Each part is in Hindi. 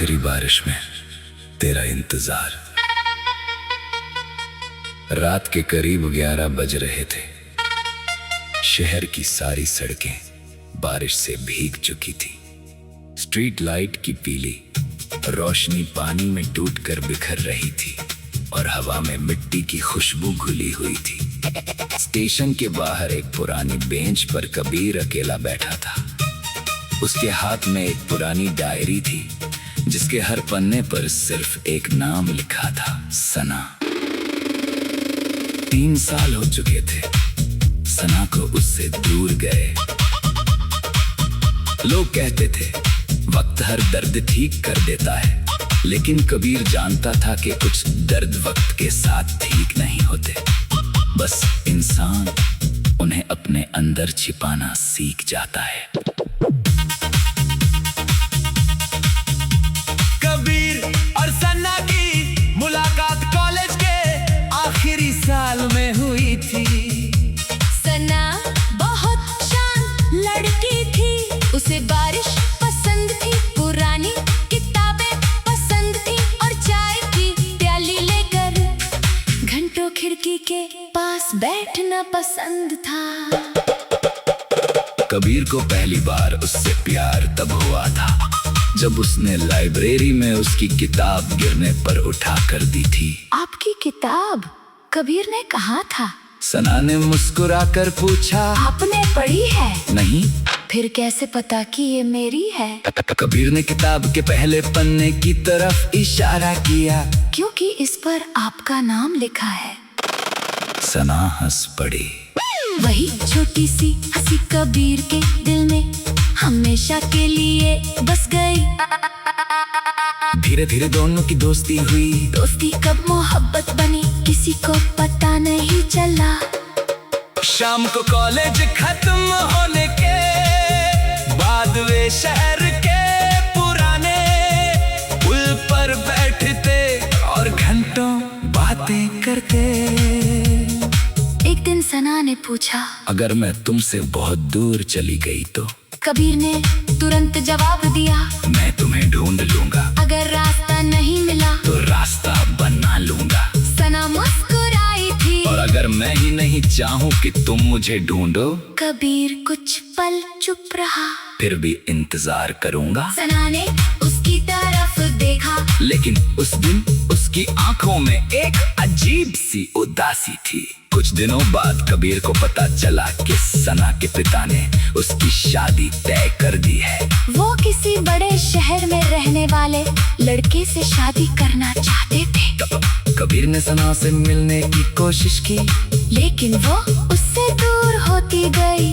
आखिरी बारिश में तेरा इंतजार। रात के करीब 11 बज रहे थे। शहर की सारी सड़कें बारिश से भीग चुकी थी। स्ट्रीट लाइट की पीली रोशनी पानी में टूटकर बिखर रही थी और हवा में मिट्टी की खुशबू घुली हुई थी। स्टेशन के बाहर एक पुरानी बेंच पर कबीर अकेला बैठा था। उसके हाथ में एक पुरानी डायरी थी जिसके हर पन्ने पर सिर्फ एक नाम लिखा था, सना। 3 साल हो चुके थे सना को उससे दूर गए। लोग कहते थे वक्त हर दर्द ठीक कर देता है, लेकिन कबीर जानता था कि कुछ दर्द वक्त के साथ ठीक नहीं होते। बस इंसान उन्हें अपने अंदर छिपाना सीख जाता है। कबीर और सन्ना की मुलाकात कॉलेज के आखिरी साल में हुई थी। सना बहुत शांत लड़की थी, उसे बारिश पसंद थी, पुरानी किताबें पसंद थी और चाय की प्याली लेकर घंटों खिड़की के पास बैठना पसंद था। कबीर को पहली बार उससे प्यार तब हुआ था जब उसने लाइब्रेरी में उसकी किताब गिरने पर उठा कर दी थी। आपकी किताब? कबीर ने कहा था। सना ने मुस्कुराकर पूछा, आपने पढ़ी है? नहीं। फिर कैसे पता कि ये मेरी है? कबीर ने किताब के पहले पन्ने की तरफ इशारा किया। क्योंकि इस पर आपका नाम लिखा है। सना हंस पड़ी। वही छोटी सी हंसी कबीर के दिल में हमेशा के लिए बस गई। धीरे धीरे दोनों की दोस्ती हुई। दोस्ती कब मोहब्बत बनी किसी को पता नहीं चला। शाम को कॉलेज खत्म होने के बाद वे शहर के पुराने पुल पर बैठते और घंटों बातें करते। एक दिन सना ने पूछा, अगर मैं तुमसे बहुत दूर चली गई तो? कबीर ने तुरंत जवाब दिया, मैं तुम्हें ढूंढ लूंगा। अगर रास्ता नहीं मिला तो रास्ता बना लूंगा। सना मुस्कुराई थी। और अगर मैं ही नहीं चाहूं कि तुम मुझे ढूंढो? कबीर कुछ पल चुप रहा। फिर भी इंतजार करूंगा। सना ने उसकी तरफ देखा, लेकिन उस दिन उसकी आंखों में एक अजीब सी उदासी थी। कुछ दिनों बाद कबीर को पता चला कि सना के पिता ने उसकी शादी तय कर दी है। वो किसी बड़े शहर में रहने वाले लड़के से शादी करना चाहते थे। कबीर ने सना से मिलने की कोशिश की, लेकिन वो उससे दूर होती गई।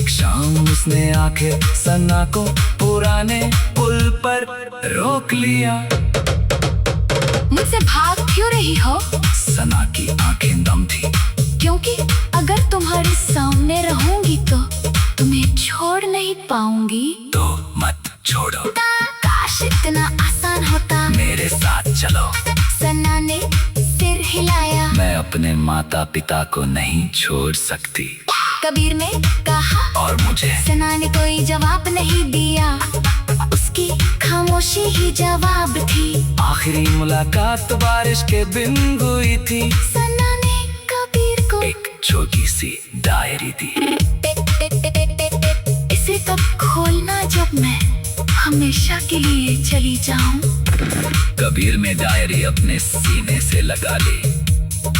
एक शाम उसने आखिर सना को पुराने पुल पर रोक लिया। मुझसे भाग क्यों रही हो? सना की आंखें दम थी। क्योंकि अगर तुम्हारे सामने रहूंगी तो तुम्हें छोड़ नहीं पाऊंगी। तो मत छोड़ो। काश इतना आसान होता। मेरे साथ चलो। सना ने सिर हिलाया। मैं अपने माता पिता को नहीं छोड़ सकती। कबीर ने कहा। और मुझे? सना ने कोई जवाब नहीं दिया। उसकी खामोशी ही जवाब थी। आखिरी मुलाकात बारिश के दिन हुई थी। सना ने कबीर को एक छोटी सी डायरी दी। इसे तब खोलना जब मैं हमेशा के लिए चली जाऊं। कबीर ने डायरी अपने सीने से लगा ली।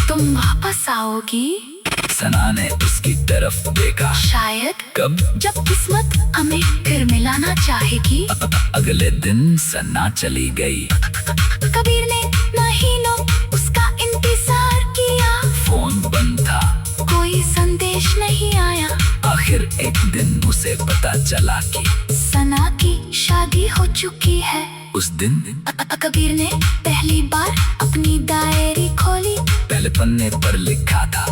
तुम वापस आओगी? सना ने उसकी तरफ देखा। शायद। कब? जब किस्मत हमें फिर मिलाना चाहेगी। अगले दिन सना चली गई। कबीर ने महीनों उसका इंतजार किया। फोन बंद था। कोई संदेश नहीं आया। आखिर एक दिन उसे पता चला कि सना की शादी हो चुकी है। उस दिन कबीर ने पहली बार अपनी डायरी खोली। पहले पन्ने पर लिखा था,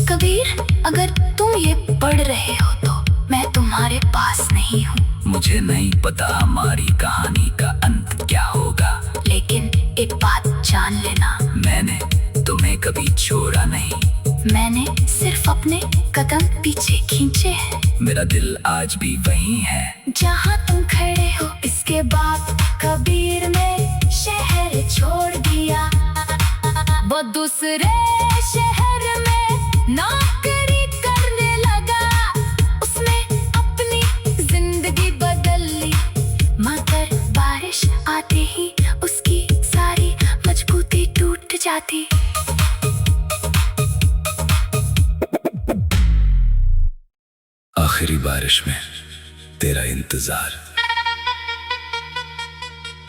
कबीर अगर तुम ये पढ़ रहे हो तो मैं तुम्हारे पास नहीं हूँ। मुझे नहीं पता हमारी कहानी का अंत क्या होगा, लेकिन एक बात जान लेना, मैंने तुम्हें कभी छोड़ा नहीं। मैंने सिर्फ अपने कदम पीछे खींचे हैं। मेरा दिल आज भी वही है जहाँ तुम खड़े हो। इसके बाद कबीर ने शहर छोड़ दिया। वो दूसरे शहर में नौकरी करने लगा। उसने अपनी जिंदगी बदल ली, मगर बारिश आते ही उसकी सारी मजबूती टूट जाती। आखिरी बारिश में तेरा इंतजार।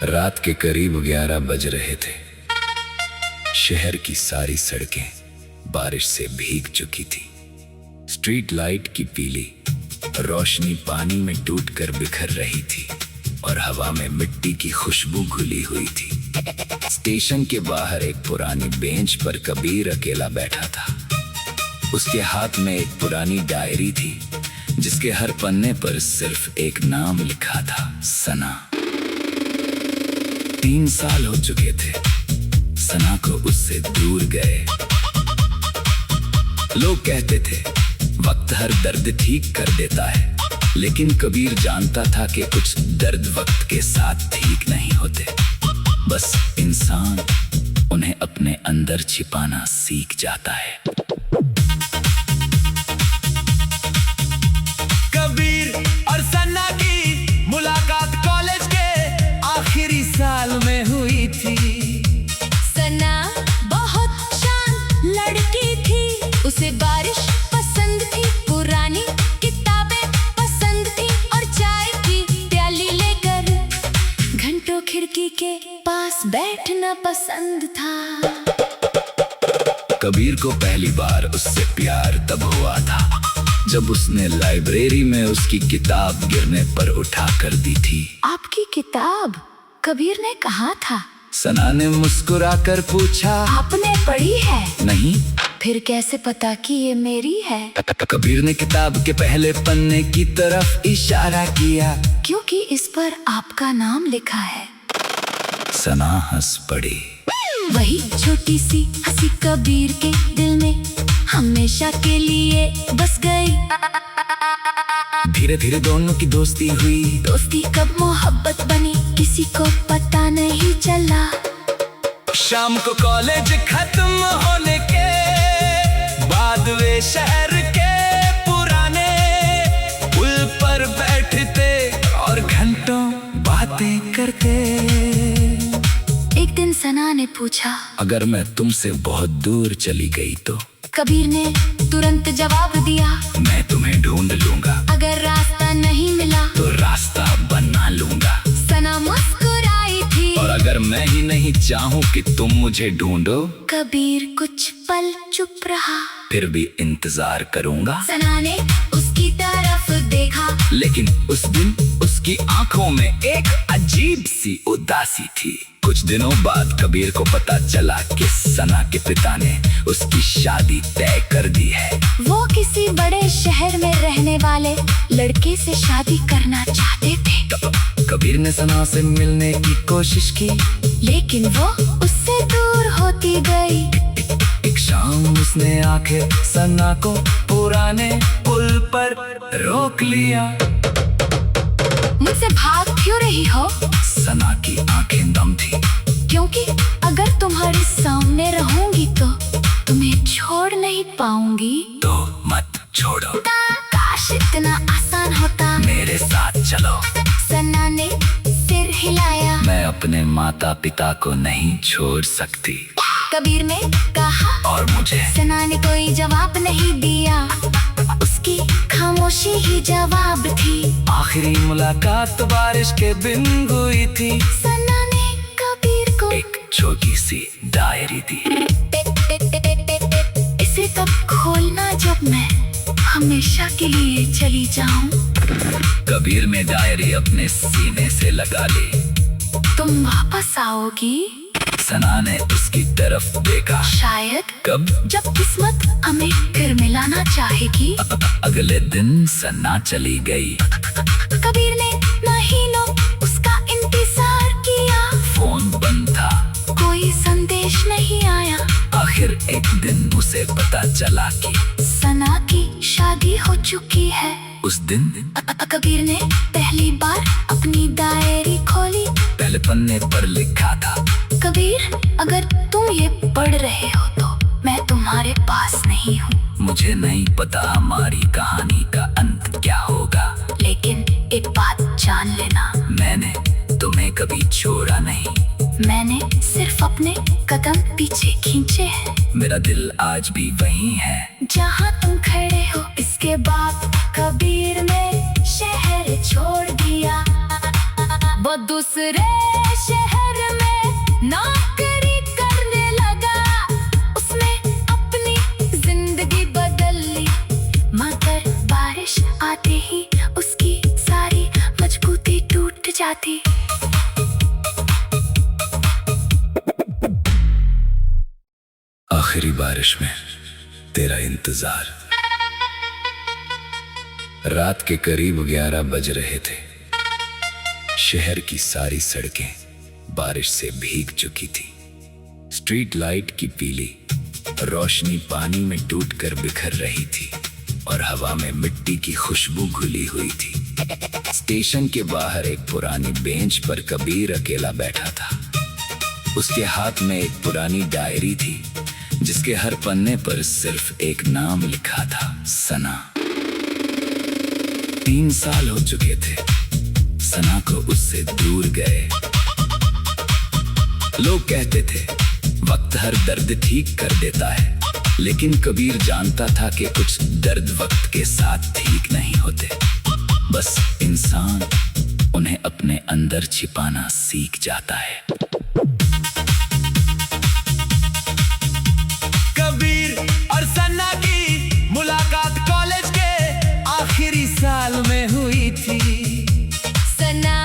रात के करीब 11 बज रहे थे। शहर की सारी सड़कें बारिश से भीग चुकी थी। स्ट्रीट लाइट की पीली रोशनी पानी में टूटकर बिखर रही थी और हवा में मिट्टी की खुशबू घुली हुई थी। स्टेशन के बाहर एक पुरानी बेंच पर कबीर अकेला बैठा था। उसके हाथ में एक पुरानी डायरी थी जिसके हर पन्ने पर सिर्फ एक नाम लिखा था, सना। 3 साल हो चुके थे सना को उससे दूर गए। लोग कहते थे वक्त हर दर्द ठीक कर देता है, लेकिन कबीर जानता था कि कुछ दर्द वक्त के साथ ठीक नहीं होते। बस इंसान उन्हें अपने अंदर छिपाना सीख जाता है। कबीर और सन्ना की मुलाकात कॉलेज के आखिरी साल में हुई थी। सना बहुत शांत लड़की थी। उसे बारिश पसंद थी, पुरानी किताबें पसंद थी और चाय की प्याली लेकर घंटों खिड़की के पास बैठना पसंद था। कबीर को पहली बार उससे प्यार तब हुआ था जब उसने लाइब्रेरी में उसकी किताब गिरने पर उठा कर दी थी। आपकी किताब? कबीर ने कहा था। सना ने मुस्कुराकर पूछा, आपने पढ़ी है? नहीं। फिर कैसे पता कि ये मेरी है? कबीर ने किताब के पहले पन्ने की तरफ इशारा किया, क्योंकि इस पर आपका नाम लिखा है। सना हंस पड़ी। वही छोटी सी हंसी कबीर के दिल में हमेशा के लिए बस गई। धीरे धीरे दोनों की दोस्ती हुई। दोस्ती कब मोहब्बत बनी किसी को पता नहीं चला। शाम को कॉलेज खत्म होने के बाद वे शहर के पुराने पुल पर बैठते और घंटों बातें करते। एक दिन सना ने पूछा, अगर मैं तुमसे बहुत दूर चली गई तो? कबीर ने तुरंत जवाब दिया, मैं तुम्हें ढूंढ लूंगा। अगर रास्ता नहीं मिला तो रास्ता बना लूंगा। सना मुस्कुराई थी। और अगर मैं ही नहीं चाहूँ कि तुम मुझे ढूंढो? कबीर कुछ पल चुप रहा। फिर भी इंतजार करूंगा। सना ने उसकी तरफ देखा, लेकिन उस दिन उसकी आंखों में एक अजीब सी उदासी थी। कुछ दिनों बाद कबीर को पता चला कि सना के पिता ने उसकी शादी तय कर दी है। वो किसी बड़े शहर में रहने वाले लड़के से शादी करना चाहते थे। कबीर ने सना से मिलने की कोशिश की, लेकिन वो उससे दूर होती गई। एक शाम उसने आखिर सना को पुराने पुल पर रोक लिया। मुझसे भाग क्यों रही हो? सना की आंखें दम थी। क्योंकि अगर तुम्हारे सामने रहूंगी तो तुम्हें छोड़ नहीं पाऊंगी। तो मत छोड़ो। काश इतना आसान होता। मेरे साथ चलो। सना ने सिर हिलाया। मैं अपने माता पिता को नहीं छोड़ सकती, कबीर ने कहा। और मुझे? सना ने कोई जवाब नहीं दिया। उसकी खामोशी ही जवाब थी। आखिरी मुलाकात बारिश के दिन हुई थी। सना ने कबीर को एक छोटी सी डायरी दी। इसे तब खोलना जब मैं हमेशा के लिए चली जाऊं। कबीर ने डायरी अपने सीने से लगा ली। तुम वापस आओगी? सना ने उसकी तरफ देखा। शायद। कब? जब किस्मत हमें फिर मिलाना चाहेगी। अगले दिन सना चली गई। कबीर ने महीनों उसका इंतजार किया। फोन बंद था, कोई संदेश नहीं आया। आखिर एक दिन उसे पता चला कि सना की शादी हो चुकी है। उस दिन कबीर ने पहली बार अपनी डायरी खोली। पहले पन्ने पर लिखा था। कबीर, अगर तुम ये पढ़ रहे हो तो मैं तुम्हारे पास नहीं हूँ। मुझे नहीं पता हमारी कहानी का अंत क्या होगा, लेकिन एक बात जान लेना, मैंने तुम्हें कभी छोड़ा नहीं। मैंने सिर्फ अपने कदम पीछे खींचे हैं। मेरा दिल आज भी वही है जहाँ तुम खड़े हो। इसके बाद कबीर ने शहर छोड़ दिया, वो दूसरे शहर में नौकरी करने लगा। उसने अपनी जिंदगी बदल ली, मगर बारिश आते ही उसकी सारी मजबूती टूट जाती। आखिरी बारिश में तेरा इंतजार। रात के करीब 11 बज रहे थे। शहर की सारी सड़कें बारिश से भीग चुकी थी। स्ट्रीट लाइट की पीली रोशनी पानी में टूटकर बिखर रही थी और हवा में मिट्टी की खुशबू घुली हुई थी। स्टेशन के बाहर एक पुरानी बेंच पर कबीर अकेला बैठा था। उसके हाथ में एक पुरानी डायरी थी जिसके हर पन्ने पर सिर्फ एक नाम लिखा था, सना। 3 साल हो चुके थे सना को उससे दूर गए। लोग कहते थे वक्त हर दर्द ठीक कर देता है, लेकिन कबीर जानता था कि कुछ दर्द वक्त के साथ ठीक नहीं होते। बस इंसान उन्हें अपने अंदर छिपाना सीख जाता है। कबीर और सन्ना की मुलाकात कॉलेज के आखिरी साल में हुई थी। सना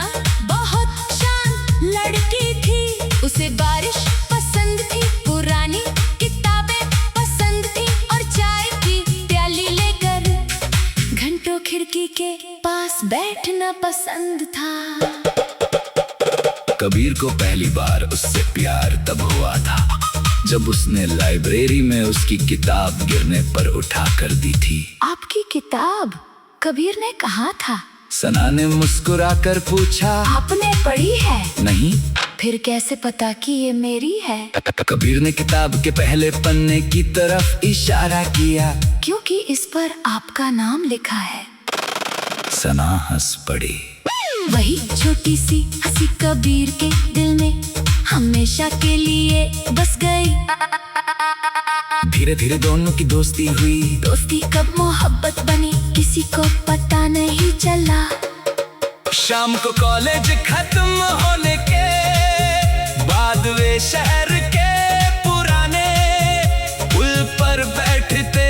बहुत शांत लड़की थी, उसे बारिश पसंद थी, पुरानी किताबें पसंद थी और चाय की प्याली लेकर घंटों खिड़की के पास बैठना पसंद था। कबीर को पहली बार उससे प्यार तब हुआ था जब उसने लाइब्रेरी में उसकी किताब गिरने पर उठा कर दी थी। आपकी किताब? कबीर ने कहा था। सना ने मुस्कुराकर पूछा, आपने पढ़ी है? नहीं। फिर कैसे पता कि ये मेरी है? कबीर ने किताब के पहले पन्ने की तरफ इशारा किया, क्योंकि इस पर आपका नाम लिखा है। सना हंस पड़ी। वही छोटी सी हंसी कबीर के दिल में हमेशा के लिए बस गई। धीरे धीरे दोनों की दोस्ती हुई। दोस्ती कब मोहब्बत बनी किसी को पता नहीं चला। शाम को कॉलेज खत्म होने के बाद वे शहर के पुराने पुल पर बैठते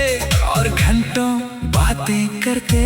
और घंटों बातें करते।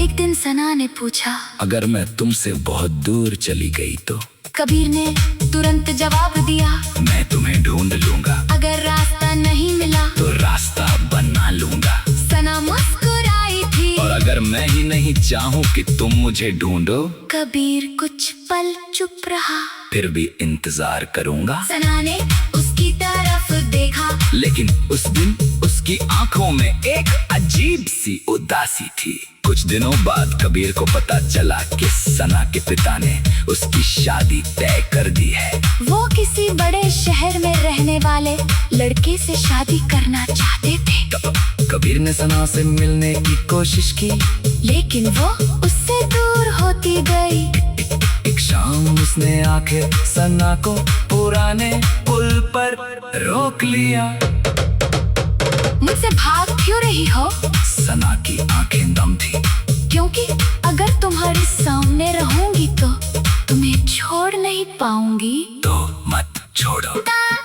एक दिन सना ने पूछा, अगर मैं तुमसे बहुत दूर चली गई तो? कबीर ने तुरंत जवाब दिया, मैं तुम्हें ढूंढ लूंगा। अगर रास्ता नहीं मिला तो रास्ता बना लूंगा। सना मुस्कुराई थी। और अगर मैं ही नहीं चाहूँ कि तुम मुझे ढूंढो? कबीर कुछ पल चुप रहा। फिर भी इंतजार करूंगा। सना ने उसकी तरफ देखा, लेकिन उस दिन उसकी आंखों में एक अजीब सी उदासी थी। कुछ दिनों बाद कबीर को पता चला कि सना के पिता ने उसकी शादी तय कर दी है। वो किसी बड़े शहर में रहने वाले लड़के से शादी करना चाहते थे। कबीर ने सना से मिलने की कोशिश की, लेकिन वो उससे दूर होती गई। एक शाम उसने आखिर सना को पुराने पुल पर रोक लिया। मुझसे भाग क्यों रही हो? सना की आंखें दम थी। क्योंकि अगर तुम्हारे सामने रहूंगी तो तुम्हें छोड़ नहीं पाऊंगी। तो मत छोड़ो।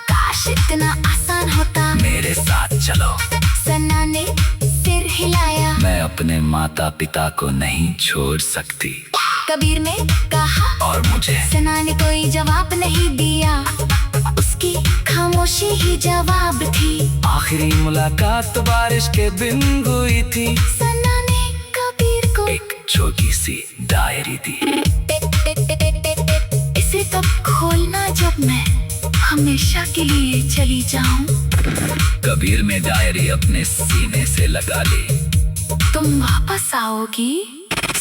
काश इतना आसान होता। मेरे साथ चलो। सना ने सिर हिलाया। मैं अपने माता पिता को नहीं छोड़ सकती, कबीर ने कहा। और मुझे? सना ने कोई जवाब नहीं दिया, उसकी खामोशी ही जवाब थी। आखिरी मुलाकात बारिश के दिन हुई थी। सना ने कबीर को एक छोटी सी डायरी दी। इसे तब खोलना जब मैं हमेशा के लिए चली जाऊं। कबीर ने डायरी अपने सीने से लगा ली। तुम वापस आओगी?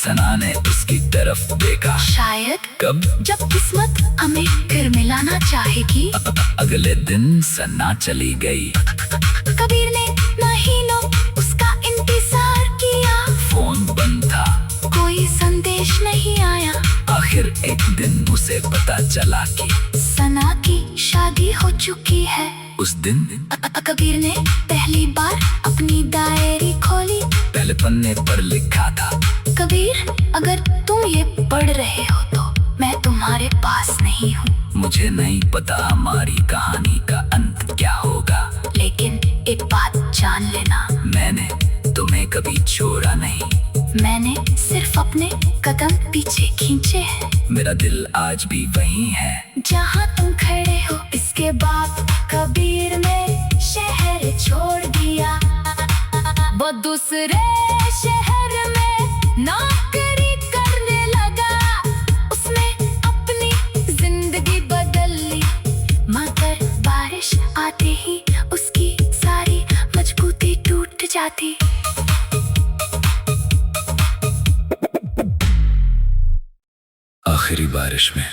सना ने उसकी तरफ देखा। शायद कब? जब किस्मत हमें फिर मिलाना चाहेगी। अगले दिन सना चली गई। कबीर ने महीनों उसका इंतजार किया। फोन बंद था, कोई संदेश नहीं आया। आखिर एक दिन उसे पता चला कि सना की शादी हो चुकी है। उस दिन कबीर ने पहली बार अपनी डायरी खोली। पहले पन्ने पर लिखा था, कबीर, अगर तुम ये पढ़ रहे हो तो मैं तुम्हारे पास नहीं हूँ। मुझे नहीं पता हमारी कहानी का अंत क्या होगा, लेकिन एक बात जान लेना, मैंने तुम्हें कभी छोड़ा नहीं। मैंने सिर्फ अपने कदम पीछे खींचे हैं। मेरा दिल आज भी वही है जहाँ तुम खड़े हो। इसके बाद कबीर ने शहर छोड़ दिया। वो दूसरे शहर में नौकरी करने लगा। उसने अपनी जिंदगी बदल ली, मगर बारिश आते ही उसकी सारी मजबूती टूट जाती। आखिरी बारिश में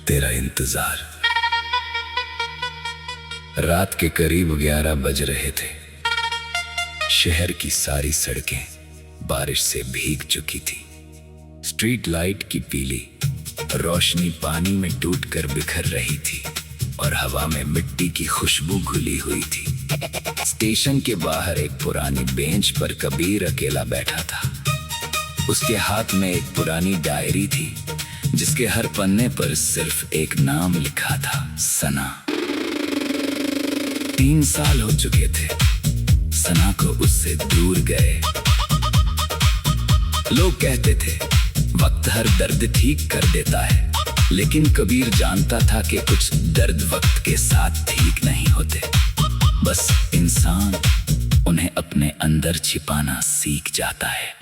तेरा इंतजार। रात के करीब 11 बज रहे थे। शहर की सारी सड़कें बारिश से भीग चुकी थी। स्ट्रीट लाइट की पीली रोशनी पानी में टूटकर बिखर रही थी और हवा में मिट्टी की खुशबू घुली हुई थी। स्टेशन के बाहर एक पुरानी बेंच पर कबीर अकेला बैठा था। उसके हाथ में एक पुरानी डायरी थी जिसके हर पन्ने पर सिर्फ एक नाम लिखा था, सना। 3 साल हो चुके थे सना को उससे दूर गए। लोग कहते थे वक्त हर दर्द ठीक कर देता है, लेकिन कबीर जानता था कि कुछ दर्द वक्त के साथ ठीक नहीं होते। बस इंसान उन्हें अपने अंदर छिपाना सीख जाता है।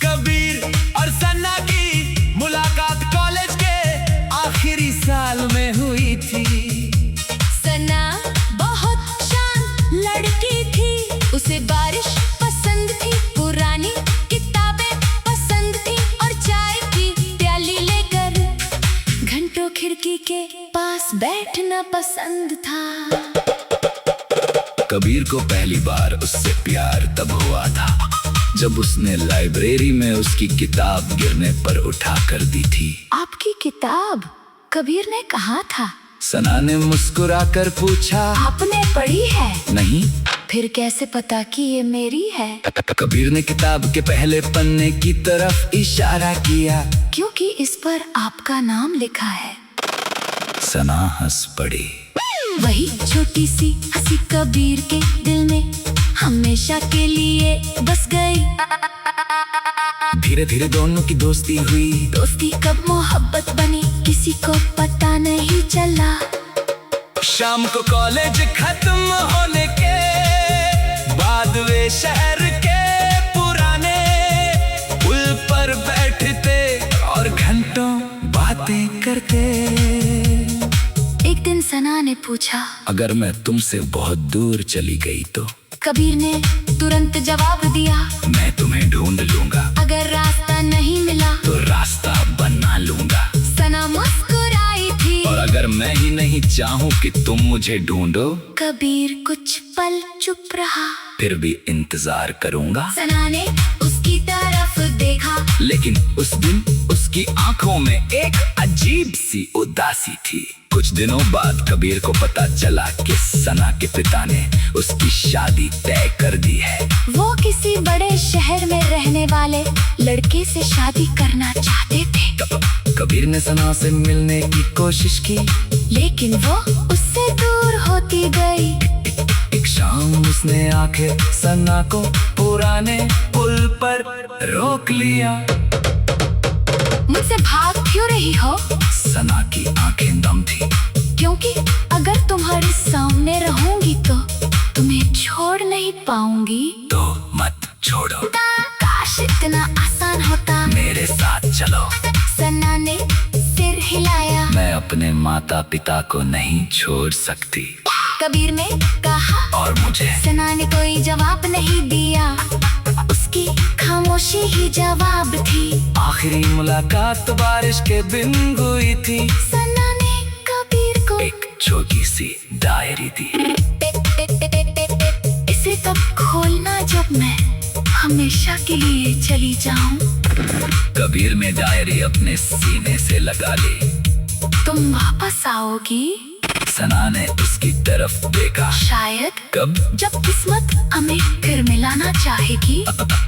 कबीर और सन्ना की मुलाकात कॉलेज के आखिरी साल में हुई थी। सना बहुत शांत लड़की थी। उसे बारिश पसंद थी, पुरानी किताबें पसंद थी और चाय की प्याली लेकर घंटों खिड़की के पास बैठना पसंद था। कबीर को पहली बार उससे प्यार तब हुआ था जब उसने लाइब्रेरी में उसकी किताब गिरने पर उठा कर दी थी। आपकी किताब? कबीर ने कहा था। सना ने मुस्कुराकर पूछा, आपने पढ़ी है? नहीं। फिर कैसे पता कि ये मेरी है? कबीर ने किताब के पहले पन्ने की तरफ इशारा किया। क्योंकि इस पर आपका नाम लिखा है। सना हंस पड़ी। वही छोटी सी हंसी कबीर के दिल में हमेशा के लिए बस गई। धीरे धीरे दोनों की दोस्ती हुई। दोस्ती कब मोहब्बत बनी किसी को पता नहीं चला। शाम को कॉलेज खत्म होने के बाद वे शहर के पुराने पुल पर बैठते और घंटों बातें करते। एक दिन सना ने पूछा, अगर मैं तुमसे बहुत दूर चली गई तो? कबीर ने तुरंत जवाब दिया, मैं तुम्हें ढूंढ लूंगा। अगर रास्ता नहीं मिला तो रास्ता बना लूंगा। सना मुस्कुराई थी। और अगर मैं ही नहीं चाहूं कि तुम मुझे ढूंढो? कबीर कुछ पल चुप रहा। फिर भी इंतजार करूंगा। सना ने उसकी तरफ देखा, लेकिन उस दिन उसकी आंखों में एक अजीब सी उदासी थी। कुछ दिनों बाद कबीर को पता चला कि सना के पिता ने उसकी शादी तय कर दी है। वो किसी बड़े शहर में रहने वाले लड़के से शादी करना चाहते थे। कबीर ने सना से मिलने की कोशिश की, लेकिन वो उससे दूर होती गई। एक शाम उसने आखिर सना को पुराने पुल पर रोक लिया। मुझसे भाग क्यों रही हो? सना की आंखें दम थी। क्योंकि अगर तुम्हारे सामने रहूंगी तो तुम्हें छोड़ नहीं पाऊंगी। तो मत छोड़ो। काश इतना आसान होता। मेरे साथ चलो। सना ने सिर हिलाया। मैं अपने माता पिता को नहीं छोड़ सकती। कबीर ने कहा और मुझे सना ने कोई जवाब नहीं दिया, उसकी खामोशी ही जवाब थी। आखिरी मुलाकात बारिश के दिन हुई थी। सना ने कबीर को एक छोटी सी डायरी दी। इसे तब खोलना जब मैं हमेशा के लिए चली जाऊं। कबीर ने डायरी अपने सीने से लगा ली। तुम वापस आओगी सना ने उसकी तरफ देखा। शायद, कब? जब किस्मत हमें फिर मिलाना चाहेगी।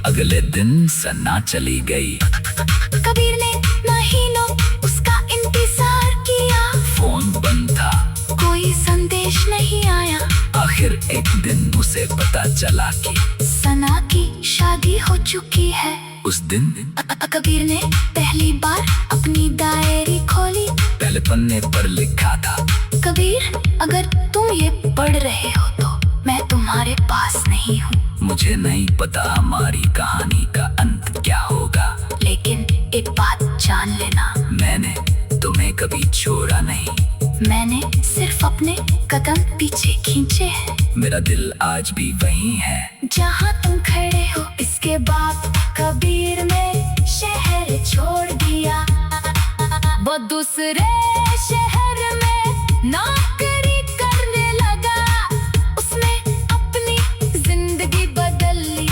अगले दिन सना चली गई। कबीर ने महीनों उसका इंतजार किया, फोन बंद था, कोई संदेश नहीं आया। आखिर एक दिन उसे पता चला कि सना की शादी हो चुकी है। उस दिन कबीर ने पहली बार अपनी डायरी खोली। पहले पन्ने पर लिखा था, कबीर, अगर तुम ये पढ़ रहे हो तो मैं तुम्हारे पास नहीं हूँ। मुझे नहीं पता हमारी कहानी का अंत क्या होगा, लेकिन एक बात जान लेना, मैंने तुम्हें कभी छोड़ा नहीं। मैंने सिर्फ अपने कदम पीछे खींचे हैं। मेरा दिल आज भी वही है जहाँ तुम खड़े हो। इसके बाद कबीर ने शहर छोड़ दिया, वो दूसरे शहर में नौकरी करने लगा। उसने अपनी जिंदगी बदल ली,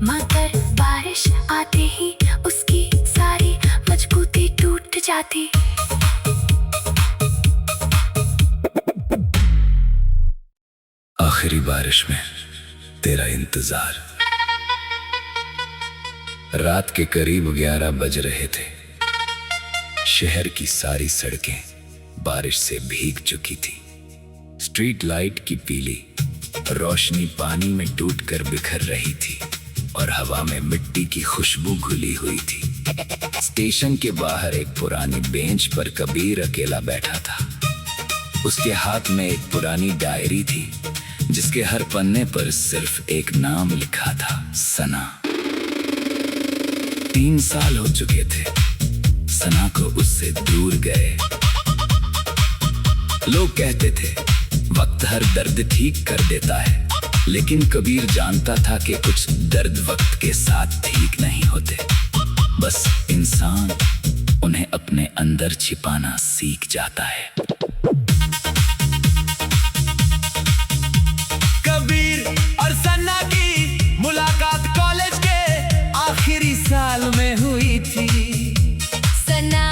मगर बारिश आते ही उसकी सारी मजबूती टूट जाती। आखिरी बारिश में तेरा इंतजार। रात के करीब 11 बज रहे थे। शहर की सारी सड़कें बारिश से भीग चुकी थी। स्ट्रीट लाइट की पीली रोशनी पानी में टूटकर बिखर रही थी और हवा में मिट्टी की खुशबू घुली हुई थी। स्टेशन के बाहर एक पुरानी बेंच पर कबीर अकेला बैठा था। उसके हाथ में एक पुरानी डायरी थी जिसके हर पन्ने पर सिर्फ एक नाम लिखा था, सना। 3 साल हो चुके थे सना को उससे दूर गए। लोग कहते थे वक्त हर दर्द ठीक कर देता है, लेकिन कबीर जानता था कि कुछ दर्द वक्त के साथ ठीक नहीं होते। बस इंसान उन्हें अपने अंदर छिपाना सीख जाता है। कबीर और सन्ना की मुलाकात कॉलेज के आखिरी साल में हुई थी। सना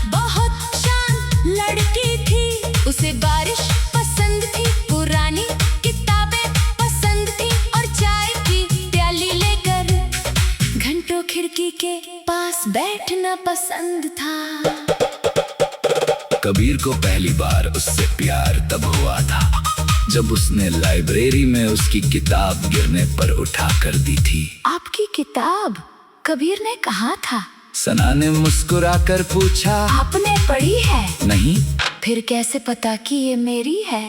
बहुत शांत लड़की थी, उसे बारिश पसंद थी, पुरानी किताबें पसंद थी और चाय की प्याली लेकर घंटों खिड़की के पास बैठना पसंद था। कबीर को पहली बार उससे प्यार तब हुआ था जब उसने लाइब्रेरी में उसकी किताब गिरने पर उठा कर दी थी। आपकी किताब? कबीर ने कहा था। सना ने मुस्कुराकर पूछा, आपने पढ़ी है? नहीं। फिर कैसे पता कि ये मेरी है?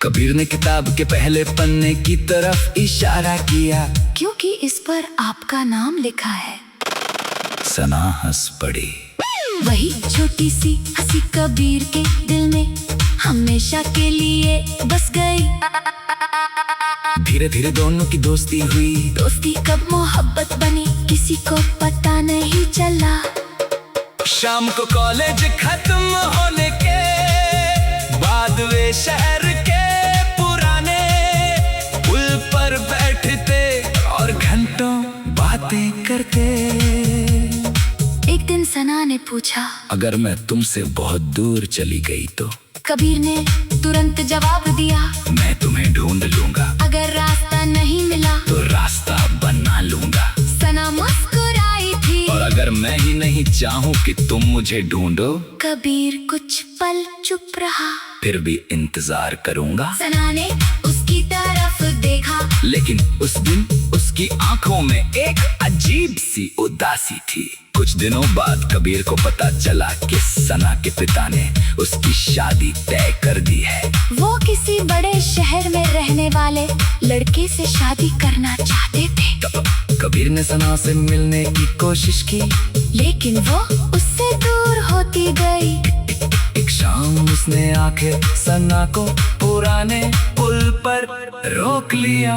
कबीर ने किताब के पहले पन्ने की तरफ इशारा किया, क्योंकि इस पर आपका नाम लिखा है। सना हंस पड़ी। वही छोटी सी हंसी कबीर के दिल में हमेशा के लिए बस गई। धीरे धीरे दोनों की दोस्ती हुई। दोस्ती कब मोहब्बत बनी किसी को पता नहीं चला। शाम को कॉलेज खत्म होने के बाद वे शहर के पुराने पुल पर बैठते और घंटों बातें करते। एक दिन सना ने पूछा, अगर मैं तुमसे बहुत दूर चली गई तो? कबीर ने तुरंत जवाब दिया, मैं तुम्हें ढूंढ लूंगा। अगर रास्ता नहीं मिला तो रास्ता बना लूंगा। सना मुस्कुराई थी। और अगर मैं ही नहीं चाहूँ कि तुम मुझे ढूंढो? कबीर कुछ पल चुप रहा। फिर भी इंतजार करूंगा। सना ने उसकी तरफ देखा, लेकिन उस दिन उसकी आंखों में एक अजीब सी उदासी थी। कुछ दिनों बाद कबीर को पता चला कि सना के पिता ने उसकी शादी तय कर दी है। वो किसी बड़े शहर में रहने वाले लड़के से शादी करना चाहते थे। कबीर ने सना से मिलने की कोशिश की, लेकिन वो उससे दूर होती गई। एक शाम उसने आके सना को पुराने पुल पर रोक लिया।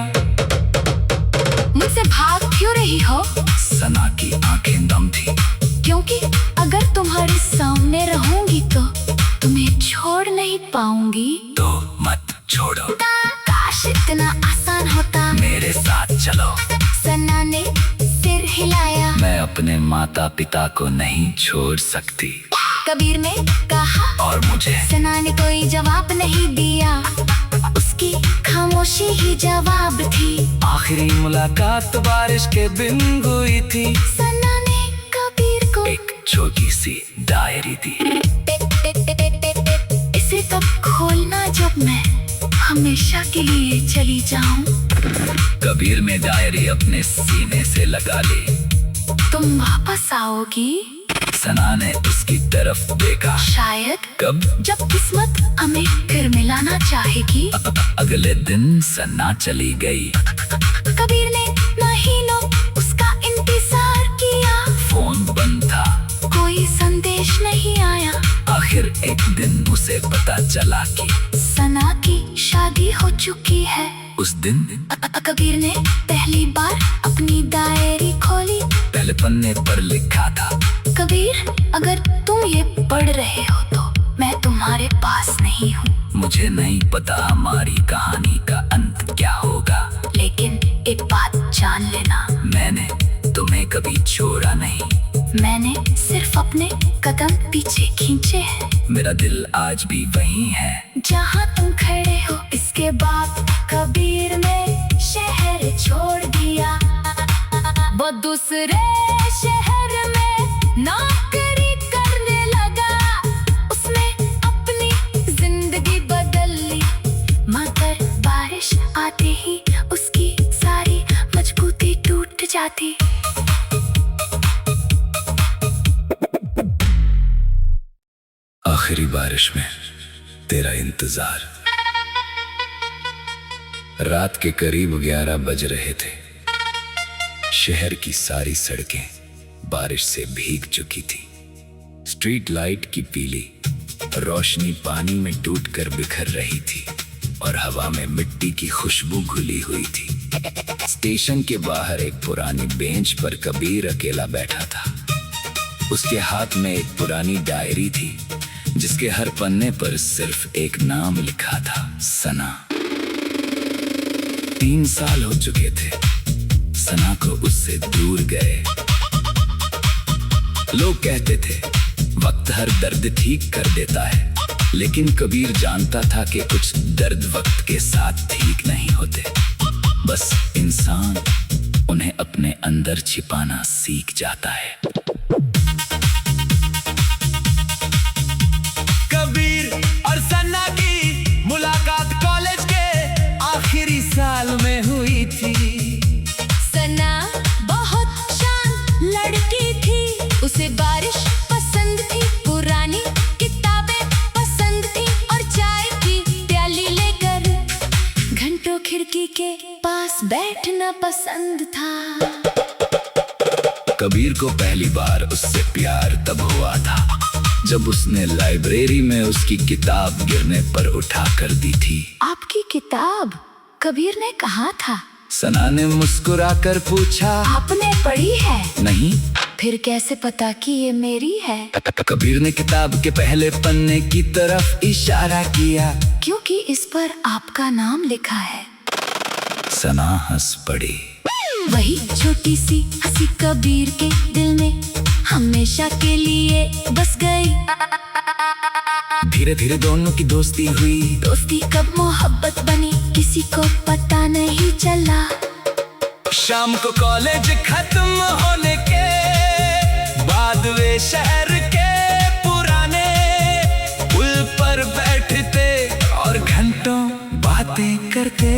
मुझसे भाग क्यों रही हो? सना की आंखें दम थी। क्योंकि अगर तुम्हारे सामने रहूंगी तो तुम्हें छोड़ नहीं पाऊंगी। तो मत छोड़ो, काश इतना आसान होता। मेरे साथ चलो। सना ने सिर हिलाया। मैं अपने माता पिता को नहीं छोड़ सकती, कबीर ने कहा। और मुझे? सना ने कोई जवाब नहीं दिया, उसकी खामोशी ही जवाब थी। आखिरी मुलाकात बारिश के दिन हुई थी। सना ने कबीर को एक छोटी सी डायरी दी। इसे तब खोलना जब मैं हमेशा के लिए चली जाऊं। कबीर ने डायरी अपने सीने से लगा ली। तुम वापस आओगी? सना ने उसकी तरफ देखा। शायद। कब? जब किस्मत हमें फिर मिलाना चाहेगी। अगले दिन सना चली गई। कबीर ने महीनों उसका इंतजार किया। फोन बंद था, कोई संदेश नहीं आया। आखिर एक दिन उसे पता चला कि सना की शादी हो चुकी है। उस दिन कबीर ने पहली बार अपनी डायरी खोली। पहले पन्ने पर लिखा था, कबीर, अगर तुम ये पढ़ रहे हो तो मैं तुम्हारे पास नहीं हूँ। मुझे नहीं पता हमारी कहानी का अंत क्या होगा, लेकिन एक बात जान लेना, मैंने तुम्हें कभी छोड़ा नहीं। मैंने सिर्फ अपने कदम पीछे खींचे हैं। मेरा दिल आज भी वही है जहाँ तुम खड़े हो। इसके बाद कबीर ने शहर छोड़ दिया। वो दूसरे शहर में नौकरी करने लगा। उसने अपनी जिंदगी बदल ली, मगर बारिश आते ही उसकी सारी मजबूती टूट जाती। आखिरी बारिश में तेरा इंतजार। रात के करीब 11 बज रहे थे। शहर की सारी सड़कें बारिश से भीग चुकी थी। स्ट्रीट लाइट की पीली रोशनी पानी में टूटकर बिखर रही थी और हवा में मिट्टी की खुशबू घुली हुई थी। स्टेशन के बाहर एक पुरानी बेंच पर कबीर अकेला बैठा था। उसके हाथ में एक पुरानी डायरी थी जिसके हर पन्ने पर सिर्फ एक नाम लिखा था, सना। 3 साल हो चुके थे सना को उससे दूर गए। लोग कहते थे वक्त हर दर्द ठीक कर देता है, लेकिन कबीर जानता था कि कुछ दर्द वक्त के साथ ठीक नहीं होते। बस इंसान उन्हें अपने अंदर छिपाना सीख जाता है। कबीर और सन्ना की मुलाकात कॉलेज के आखिरी साल में हुई थी। सना बहुत शांत लड़की थी। उसे बारिश पसंद थी, पुरानी किताबें पसंद थी और चाय की प्याली लेकर घंटों खिड़की के पास बैठना पसंद था। कबीर को पहली बार उससे प्यार तब हुआ था जब उसने लाइब्रेरी में उसकी किताब गिरने पर उठा कर दी थी। आपकी किताब? कबीर ने कहा था। सना ने मुस्कुराकर पूछा, आपने पढ़ी है? नहीं। फिर कैसे पता कि ये मेरी है? कबीर ने किताब के पहले पन्ने की तरफ इशारा किया। क्योंकि इस पर आपका नाम लिखा है। सना हंस पड़ी। वही छोटी सी हंसी कबीर के दिल में हमेशा के लिए बस गई। धीरे धीरे दोनों की दोस्ती हुई। दोस्ती कब मोहब्बत बनी किसी को पता नहीं चला। शाम को कॉलेज खत्म होने के बाद वे शहर के पुराने पुल पर बैठते और घंटों बातें करते।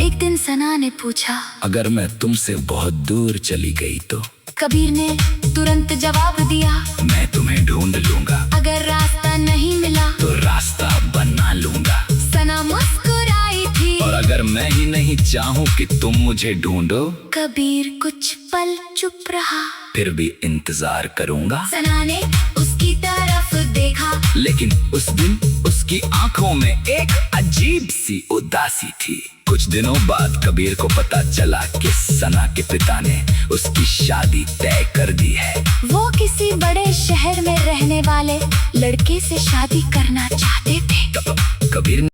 एक दिन सना ने पूछा, अगर मैं तुमसे बहुत दूर चली गई तो? कबीर ने तुरंत जवाब दिया, मैं तुम्हें ढूंढ लूंगा। अगर रास्ता नहीं मिला तो रास्ता बना लूंगा। सना मुस्कुराई थी। और अगर मैं ही नहीं चाहूँ कि तुम मुझे ढूंढो? कबीर कुछ पल चुप रहा। फिर भी इंतजार करूंगा। सना ने उसकी तरफ देखा। देखा। लेकिन उस दिन उसकी आंखों में एक अजीब सी उदासी थी। कुछ दिनों बाद कबीर को पता चला कि सना के पिता ने उसकी शादी तय कर दी है। वो किसी बड़े शहर में रहने वाले लड़के से शादी करना चाहते थे। कबीर